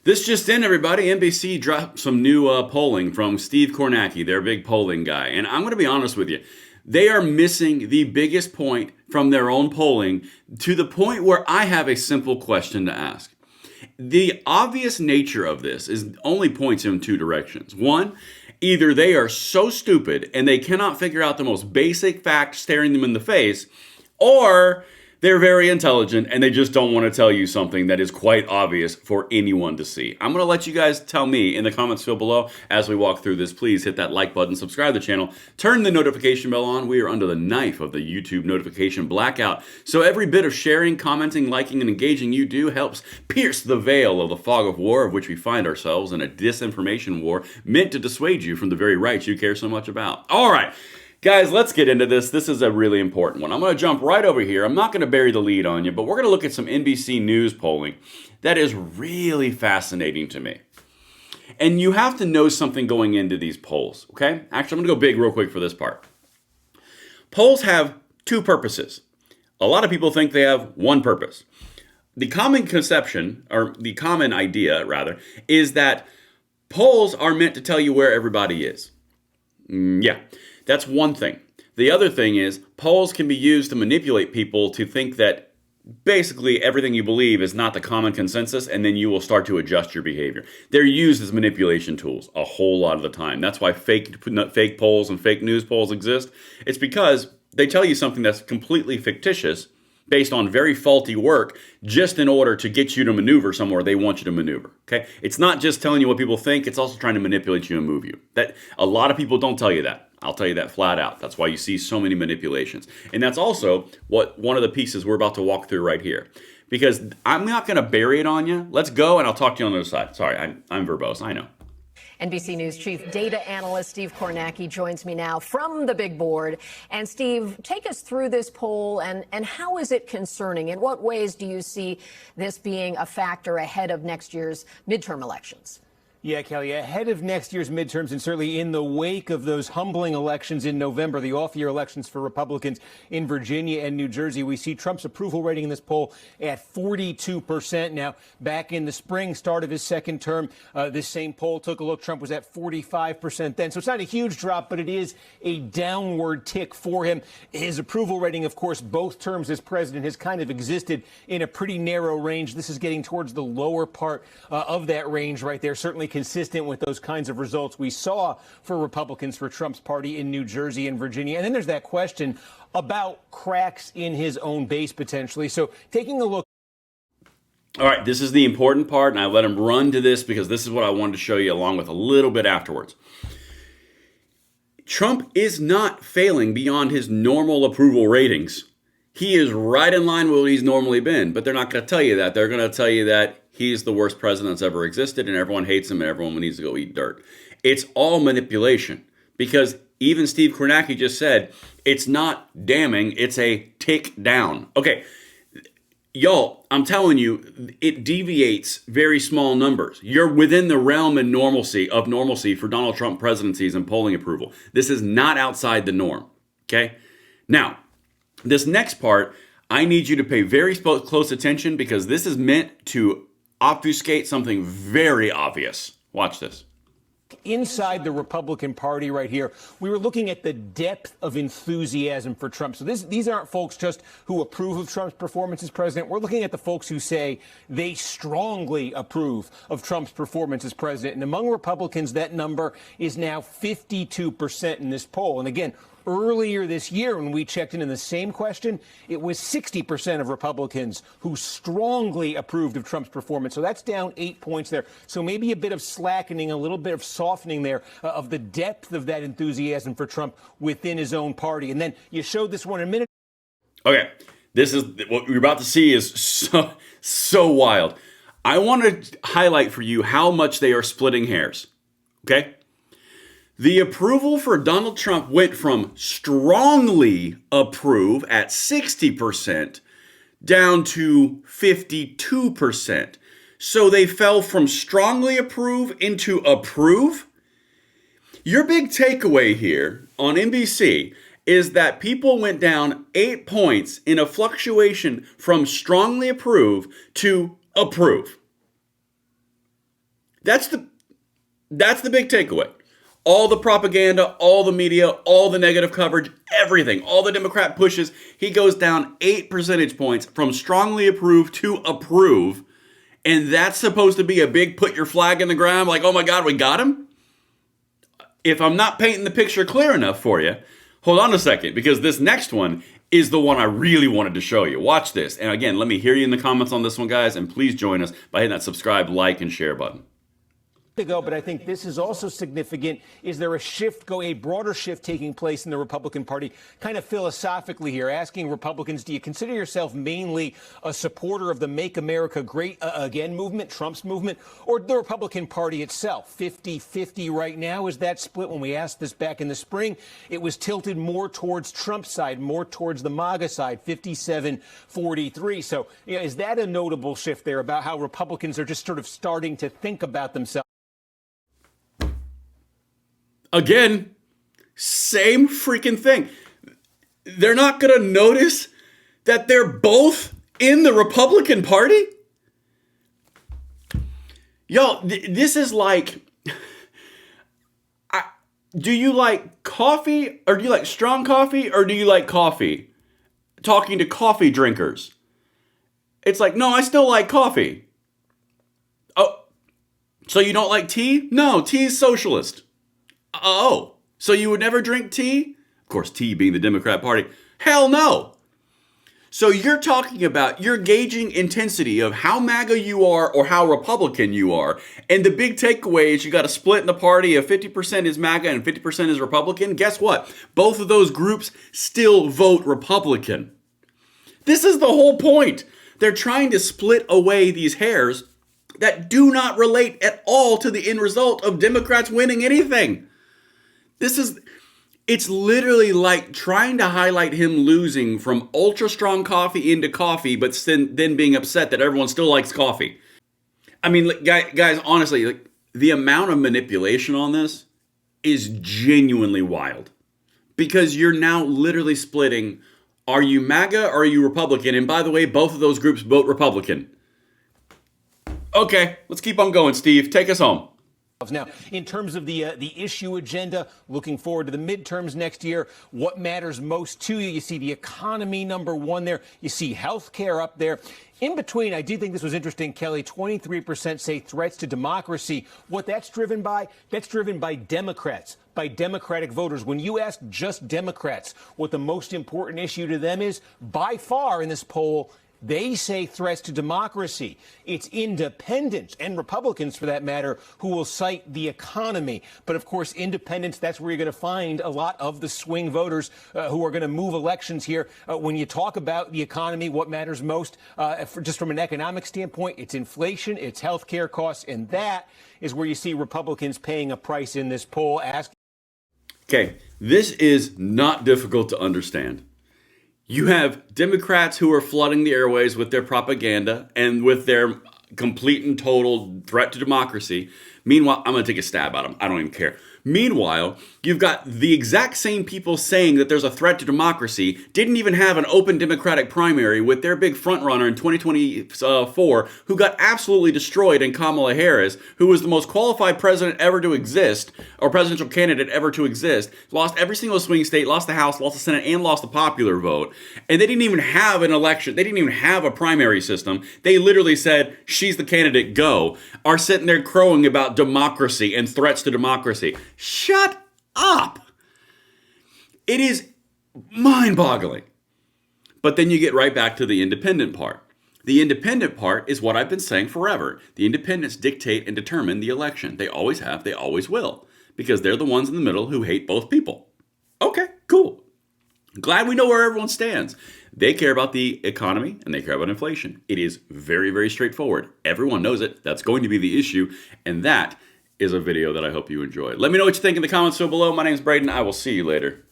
This just in, everybody. NBC dropped some new polling from Steve Kornacki, their big polling guy. And I'm going to be honest with you. They are missing the biggest point from their own polling to the point where I have a simple question to ask. The obvious nature of this is only points in two directions. One, either they are so stupid and they cannot figure out the most basic fact staring them in the face, or they're very intelligent and they just don't want to tell you something that is quite obvious for anyone to see. I'm going to let you guys tell me in the comments field below as we walk through this. Please hit that like button, subscribe to the channel, turn the notification bell on. We are under the knife of the YouTube notification blackout. So every bit of sharing, commenting, liking, and engaging you do helps pierce the veil of the fog of war of which we find ourselves in a disinformation war meant to dissuade you from the very rights you care so much about. All right. Guys, let's get into this. This is a really important one. I'm going to jump right over here. I'm not going to bury the lead on you, but we're going to look at some NBC News polling that is really fascinating to me. And you have to know something going into these polls, okay? Actually, I'm going to go big real quick for this part. Polls have two purposes. A lot of people think they have one purpose. The common conception, or the common idea, rather, is that polls are meant to tell you where everybody is. Yeah. That's one thing. The other thing is polls can be used to manipulate people to think that basically everything you believe is not the common consensus, and then you will start to adjust your behavior. They're used as manipulation tools a whole lot of the time. That's why fake polls and fake news polls exist. It's because they tell you something that's completely fictitious based on very faulty work just in order to get you to maneuver somewhere they want you to maneuver. Okay? It's not just telling you what people think, it's also trying to manipulate you and move you. That a lot of people don't tell you that. I'll tell you that flat out. That's why you see so many manipulations. And that's also what one of the pieces we're about to walk through right here. Because I'm not going to bury it on you. Let's go and I'll talk to you on the other side. Sorry, I'm verbose, I know. NBC News chief data analyst Steve Kornacki joins me now from the big board. And Steve, take us through this poll and how is it concerning? In what ways do you see this being a factor ahead of next year's midterm elections? Yeah, Kelly, ahead of next year's midterms and certainly in the wake of those humbling elections in November, the off-year elections for Republicans in Virginia and New Jersey, we see Trump's approval rating in this poll at 42%. Now, back in the spring, start of his second term, this same poll took a look. Trump was at 45% then. So it's not a huge drop, but it is a downward tick for him. His approval rating, of course, both terms as president has kind of existed in a pretty narrow range. This is getting towards the lower part of that range right there, certainly consistent with those kinds of results we saw for Republicans for Trump's party in New Jersey and Virginia. And then there's that question about cracks in his own base potentially. So taking a look. All right, this is the important part, and I let him run to this because this is what I wanted to show you along with a little bit afterwards. Trump is not failing beyond his normal approval ratings. He is right in line with what he's normally been, but they're not going to tell you that. They're going to tell you that he's the worst president that's ever existed and everyone hates him and everyone needs to go eat dirt. It's all manipulation because even Steve Kornacki just said it's not damning, it's a tick down. Okay, y'all, I'm telling you, it deviates very small numbers. You're within the realm and normalcy for Donald Trump presidencies and polling approval. This is not outside the norm, okay? Now, this next part, I need you to pay very close attention because this is meant to obfuscate something very obvious. Watch this. Inside the Republican Party right here, we were looking at the depth of enthusiasm for Trump. So these aren't folks just who approve of Trump's performance as president. We're looking at the folks who say they strongly approve of Trump's performance as president. And among Republicans, that number is now 52% in this poll. And again, earlier this year, when we checked in the same question, it was 60% of Republicans who strongly approved of Trump's performance. So that's down 8 points there. So maybe a bit of slackening, a little bit of softening there of the depth of that enthusiasm for Trump within his own party. And then you showed this one in a minute. Okay, this is what you're about to see is so wild. I want to highlight for you how much they are splitting hairs. Okay? The approval for Donald Trump went from strongly approve at 60% down to 52%. So they fell from strongly approve into approve. Your big takeaway here on NBC is that people went down 8 points in a fluctuation from strongly approve to approve. That's the big takeaway. All the propaganda, all the media, all the negative coverage, everything, all the Democrat pushes, he goes down 8 percentage points from strongly approve to approve. And that's supposed to be a big put your flag in the ground, like, oh my God, we got him? If I'm not painting the picture clear enough for you, hold on a second, because this next one is the one I really wanted to show you. Watch this. And again, let me hear you in the comments on this one, guys, and please join us by hitting that subscribe, like, and share button. Ago, but I think this is also significant. Is there a broader shift taking place in the Republican Party, kind of philosophically here, asking Republicans, do you consider yourself mainly a supporter of the Make America Great Again movement, Trump's movement, or the Republican Party itself? 50-50 right now is that split. When we asked this back in the spring, it was tilted more towards Trump's side, more towards the MAGA side, 57-43. So is that a notable shift there about how Republicans are just sort of starting to think about themselves? Again, same freaking thing. They're not going to notice that they're both in the Republican Party? Yo, this is like, do you like coffee, or do you like strong coffee, or do you like coffee? Talking to coffee drinkers. It's like, no, I still like coffee. Oh, so you don't like tea? No, tea is socialist. Oh, so you would never drink tea? Of course, tea being the Democrat Party. Hell no. So you're talking about, you're gauging intensity of how MAGA you are or how Republican you are. And the big takeaway is you got a split in the party of 50% is MAGA and 50% is Republican. Guess what? Both of those groups still vote Republican. This is the whole point. They're trying to split away these hairs that do not relate at all to the end result of Democrats winning anything. It's literally like trying to highlight him losing from ultra strong coffee into coffee, but then being upset that everyone still likes coffee. I mean, guys, honestly, the amount of manipulation on this is genuinely wild, because you're now literally splitting. Are you MAGA or are you Republican? And by the way, both of those groups vote Republican. Okay, let's keep on going, Steve. Take us home. Now, in terms of the issue agenda, looking forward to the midterms next year, what matters most to you? You see the economy number one there. You see health care up there. In between, I do think this was interesting, Kelly. 23% say threats to democracy. What that's driven by Democrats, by Democratic voters. When you ask just Democrats what the most important issue to them is, by far in this poll, they say threats to democracy. It's independents, and Republicans for that matter, who will cite the economy. But of course, independents, that's where you're going to find a lot of the swing voters who are going to move elections here. When you talk about the economy, what matters most, just from an economic standpoint, it's inflation, it's health care costs, and that is where you see Republicans paying a price in this poll. Okay, this is not difficult to understand. You have Democrats who are flooding the airways with their propaganda and with their complete and total threat to democracy. Meanwhile, I'm going to take a stab at them. I don't even care. Meanwhile, you've got the exact same people saying that there's a threat to democracy, didn't even have an open Democratic primary with their big frontrunner in 2024, who got absolutely destroyed in Kamala Harris, who was the most qualified president ever to exist, or presidential candidate ever to exist, lost every single swing state, lost the House, lost the Senate, and lost the popular vote. And they didn't even have an election. They didn't even have a primary system. They literally said, she's the candidate, go. Are sitting there crowing about democracy and threats to democracy. Shut up. It is mind-boggling. But then you get right back to the independent part. The independent part is what I've been saying forever. The independents dictate and determine the election. They always have, they always will, because they're the ones in the middle who hate both people. Okay, cool. Glad we know where everyone stands. They care about the economy and they care about inflation. It is very, very straightforward. Everyone knows it. That's going to be the issue. And that is a video that I hope you enjoyed. Let me know what you think in the comments below. My name is Braden. I will see you later.